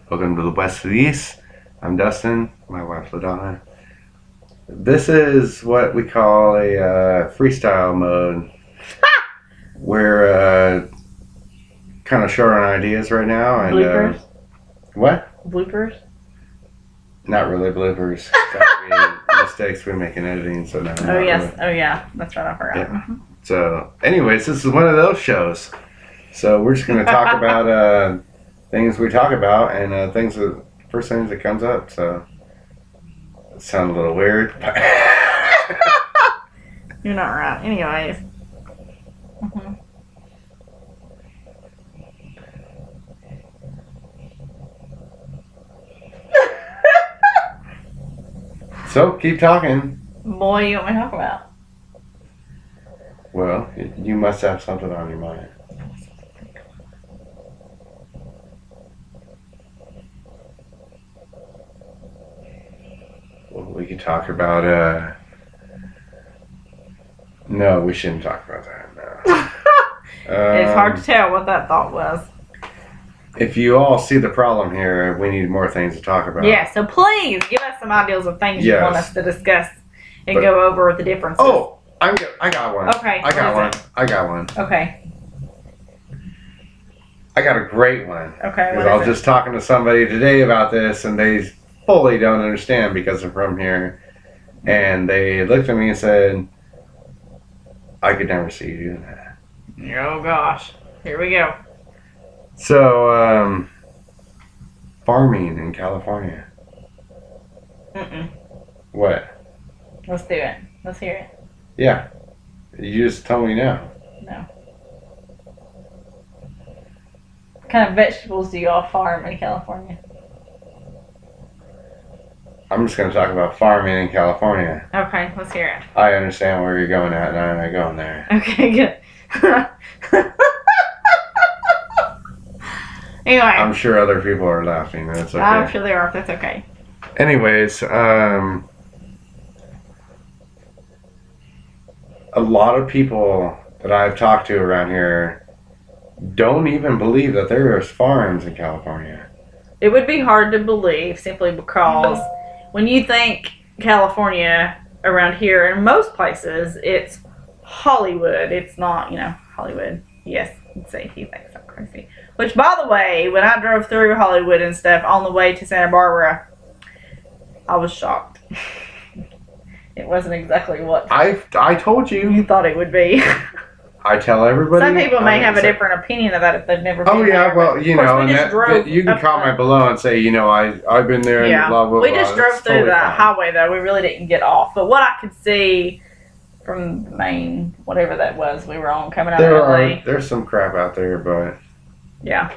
Welcome to the West to the East. I'm Dustin, my wife LaDonna. This is what we call a freestyle mode. We're kind of short on ideas right now. And, Bloopers? What? Bloopers? Not really bloopers. That would be mistakes we make in editing. So no. Oh, yes. Really. Oh, yeah. That's right. I forgot. Yeah. So, anyways, this is one of those shows. So we're just going to talk about things we talk about and first things that comes up. So it sounds a little weird. You're not right. Anyways. Mm-hmm. So keep talking. Boy, you want me to talk about? Well, you must have something on your mind. Well, we could talk about, no, we shouldn't talk about that, no. It's hard to tell what that thought was. If you all see the problem here, we need more things to talk about. Yeah, so please give us some ideas of things you want us to discuss and go over the differences. Oh, I got one. Okay. I got one. Okay. I got a great one. Okay. Because I was just talking to somebody today about this, and they fully don't understand because they're from here. And they looked at me and said, I could never see you doing that. Oh, gosh. Here we go. So, farming in California. Mm-mm. What? Let's do it. Let's hear it. Yeah. You just tell me now. No. What kind of vegetables do y'all farm in California? I'm just going to talk about farming in California. Okay, let's hear it. I understand where you're going at, and I'm not going there. Okay, good. Anyway. I'm sure other people are laughing. That's okay. I'm sure they are. That's okay. Anyways, a lot of people that I've talked to around here don't even believe that there is farms in California. It would be hard to believe simply because when you think California around here, in most places, it's Hollywood. It's not, Hollywood. Yes, let's see if you think so crazy. Which, by the way, when I drove through Hollywood and stuff on the way to Santa Barbara, I was shocked. It wasn't exactly what I told you thought it would be. I tell everybody. Some people may have a different opinion of that if they've never been there. Oh, yeah, well, you know, you can up comment below and say, I've been there and blah, blah, blah. We just drove through the highway, though. We really didn't get off. But what I could see from the main, whatever that was we were on, coming out of LA. There's some crap out there, but... Yeah.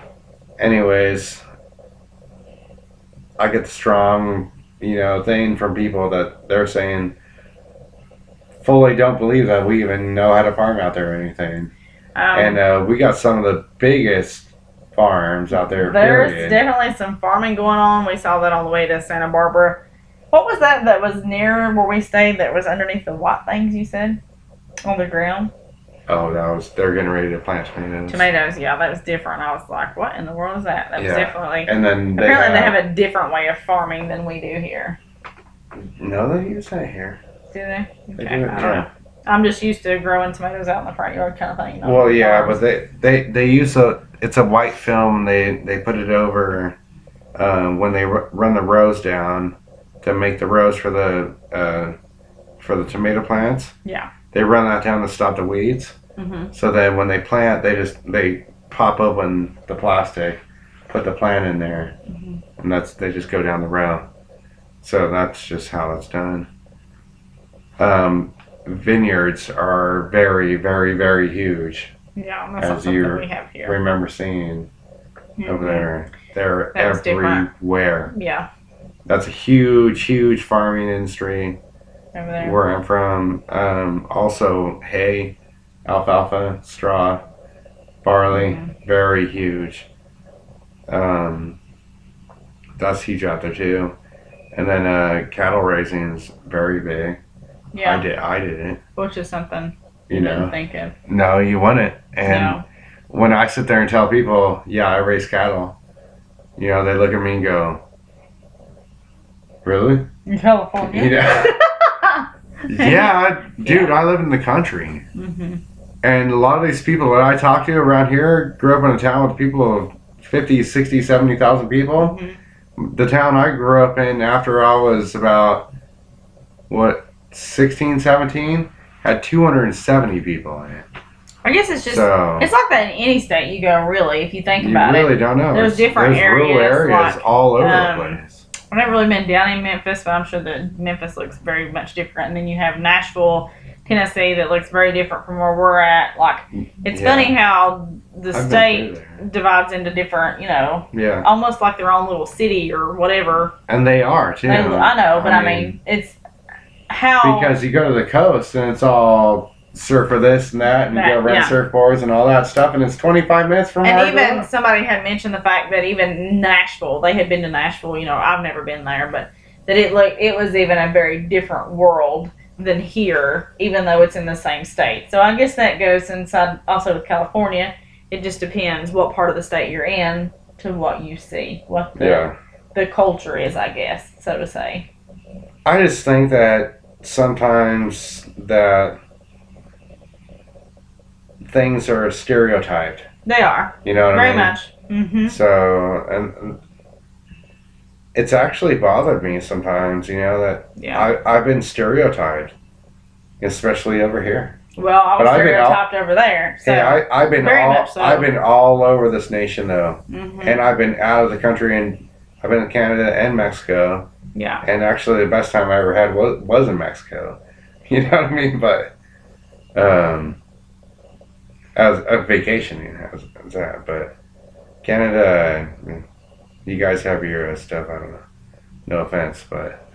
Anyways, I get the strong, thing from people that they're saying fully don't believe that we even know how to farm out there or anything. And we got some of the biggest farms out there, There's definitely some farming going on. We saw that on the way to Santa Barbara. What was that was near where we stayed that was underneath the white things you said? On the ground? Oh, they're getting ready to plant tomatoes. Tomatoes, yeah, that was different. I was like, what in the world is that? That was definitely... And then apparently they have a different way of farming than we do here. No, they use that here. Do they? They Okay, do it, I don't know. I'm just used to growing tomatoes out in the front yard kind of thing. Well, yeah, but they use it's a white film. They put it over when they run the rows down to make the rows for the tomato plants. Yeah. They run that down to stop the weeds. Mm-hmm. So then when they plant, they pop open the plastic, put the plant in there, and they just go down the row. So that's just how it's done. Vineyards are very, very, very huge. Yeah, that's not something we have here. Remember seeing over there. They're everywhere. Yeah. That's a huge, huge farming industry. Over there. Where I'm from. Also, hay, alfalfa, straw, barley, very huge. That's huge out there too. And then cattle raising is very big. Yeah. I did it. Which is something you didn't think of. No, you want it. And when I sit there and tell people, yeah, I raise cattle, you know, they look at me and go, really? In California. Yeah, dude, I live in the country. Mm-hmm. And a lot of these people that I talk to around here grew up in a town with people of 50, 60, 70,000 people. Mm-hmm. The town I grew up in after I was about, 16, 17, had 270 people in it. I guess it's just, So, it's like that in any state you go, really, if you think you about really it. don't know. There's different rural areas, areas like, all over the place. I've never really been down in Memphis, but I'm sure that Memphis looks very much different. And then you have Nashville, Tennessee, that looks very different from where we're at. Like, it's Yeah. funny how the I've been state through there. divides into different, Yeah, almost like their own little city or whatever. and they are too. I know, but I mean, it's how. because you go to the coast and it's all surf for this and that, and you go rent Yeah. surfboards and all that stuff, and it's 25 minutes from where I And grew even up. somebody had mentioned the fact that even Nashville, they had been to Nashville. I've never been there, but that it was even a very different world than here, even though it's in the same state. So I guess that goes inside also with California. It just depends what part of the state you're in to what you see, what the culture is, I guess, so to say. I just think that sometimes that things are stereotyped. They are You know what I very mean? much. Mm-hmm. So, and it's actually bothered me sometimes, that Yeah. I've been stereotyped, especially over here. Well, I was But I've been stereotyped over there. So. Hey, I've been very all much so. I've been all over this nation though, Mm-hmm. and I've been out of the country, and I've been in Canada and Mexico, Yeah. and actually the best time I ever had was in Mexico. You know what I mean? But as a vacation, as that. But Canada, you guys have your stuff. I don't know. No offense, but.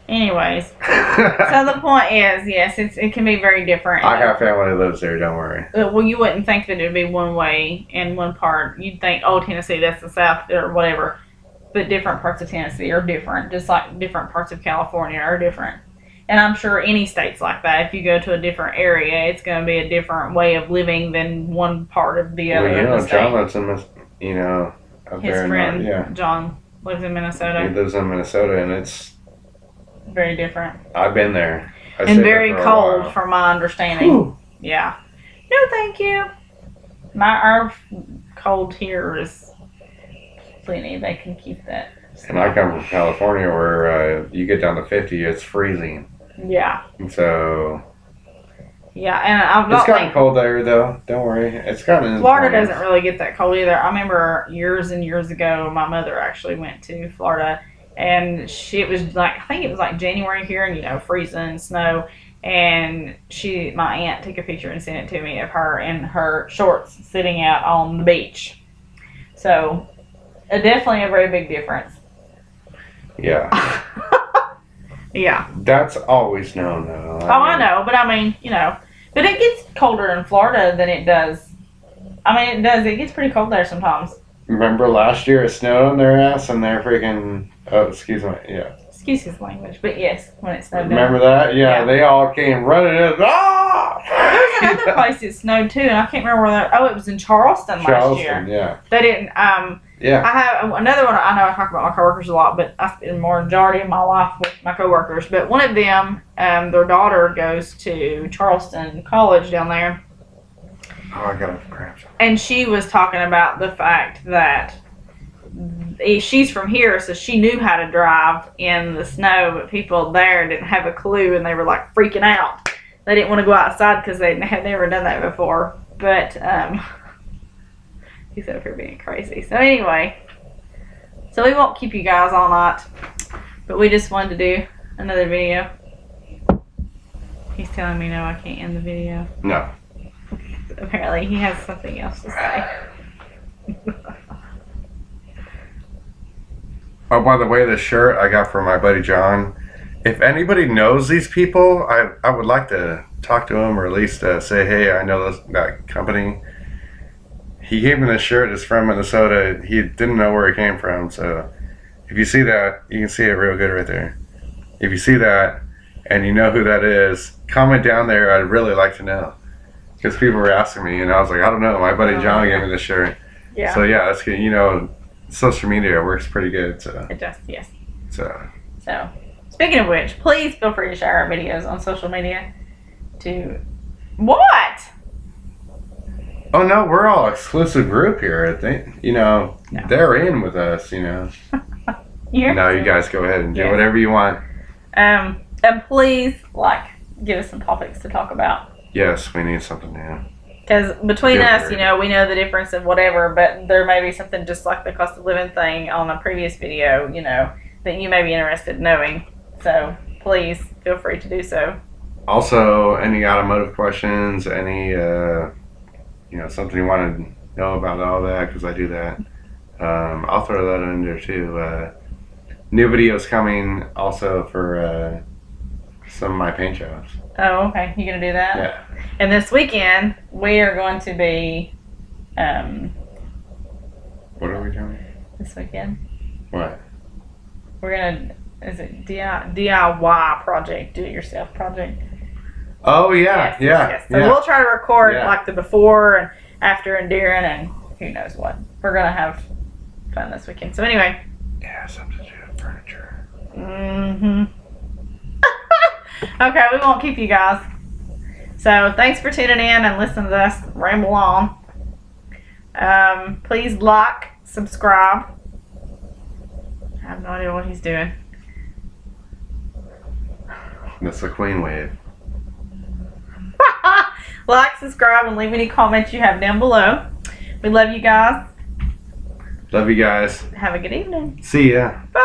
Anyways, so the point is, yes, it can be very different. I have family that lives there. Don't worry. Well, you wouldn't think that it would be one way in one part. You'd think, oh, Tennessee, that's the South or whatever. But different parts of Tennessee are different, just like different parts of California are different. And I'm sure any state's like that. If you go to a different area, it's going to be a different way of living than one part of the other Well, of the state. John lives in, up His there. friend, John, lives in He Minnesota. lives in Minnesota, and it's. Very different. I've been there. I And stayed very there for a cold, while. from my understanding. Whew. Yeah. No, thank you. Our cold here is plenty. They can keep that. And I come from California, where you get down to 50, it's freezing. Yeah. And so Yeah, and I've it's not gotten think cold there, though. Don't worry, it's gotten. in the Florida 20s. doesn't really get that cold either. I remember years and years ago, my mother actually went to Florida, and it was like, I think it was like January here, and freezing snow. And my aunt took a picture and sent it to me of her in her shorts sitting out on the beach. So, definitely a very big difference. Yeah, Yeah. that's always known, though. I know, but I mean, but it gets colder in Florida than it does. I mean, it does. It gets pretty cold there sometimes. Remember last year it snowed on their ass, and they're freaking. Oh, excuse me. Yeah. Excuse his language, but yes, when it snowed. Remember that? Yeah, Yeah. they all came running in. Ah! There was another place that snowed too, and I can't remember where that. Oh, it was in Charleston last year. Charleston, yeah. They didn't. Yeah. I have another one. I know I talk about my coworkers a lot, but I spend more majority of my life with my coworkers. But one of them, their daughter goes to Charleston College down there, Oh, I got a cramp. and she was talking about the fact that she's from here, so she knew how to drive in the snow, but people there didn't have a clue, and they were like freaking out. They didn't want to go outside because they had never done that before. But he's over here being crazy. So anyway, so we won't keep you guys all night, but we just wanted to do another video. He's telling me no, I can't end the video. No. Apparently he has something else to say. Oh, by the way, this shirt I got from my buddy John. If anybody knows these people, I would like to talk to them, or at least say, hey, I know that company. He gave me this shirt. It's from Minnesota. He didn't know where it came from. So if you see that, you can see it real good right there. If you see that and you know who that is, comment down there. I'd really like to know. Because people were asking me, and I was like, I don't know. My buddy John gave me this shirt. Yeah. So yeah, that's good. social media works pretty good. So It just, yes. so So, speaking of which, please feel free to share our videos on social media. To what? oh no, we're all exclusive group here. I think No. they're in with us. You're No, you guys go ahead and do Yes. whatever you want. And please, give us some topics to talk about. Yes, we need something new. Because between Yeah, us, we know the difference in whatever, but there may be something just like the cost of living thing on a previous video, that you may be interested in knowing. So please feel free to do so. Also, any automotive questions, any something you want to know about all that, because I do that. I'll throw that in there too. New videos coming also for some of my paint jobs. Oh, okay. You gonna do that? Yeah. And this weekend we are going to be What are we doing? this weekend. What? We're gonna DIY project, do it yourself project. Oh yeah, Yes. So yeah. we'll try to record Yeah. the before and after and during and who knows what. We're gonna have fun this weekend. So anyway. Yeah, something to do with furniture. Okay, we won't keep you guys. So thanks for tuning in and listening to us ramble on. Please like, subscribe. I have no idea what he's doing. That's the Queen wave. Like, subscribe, and leave any comments you have down below. We love you guys. Love you guys. Have a good evening. See ya. Bye.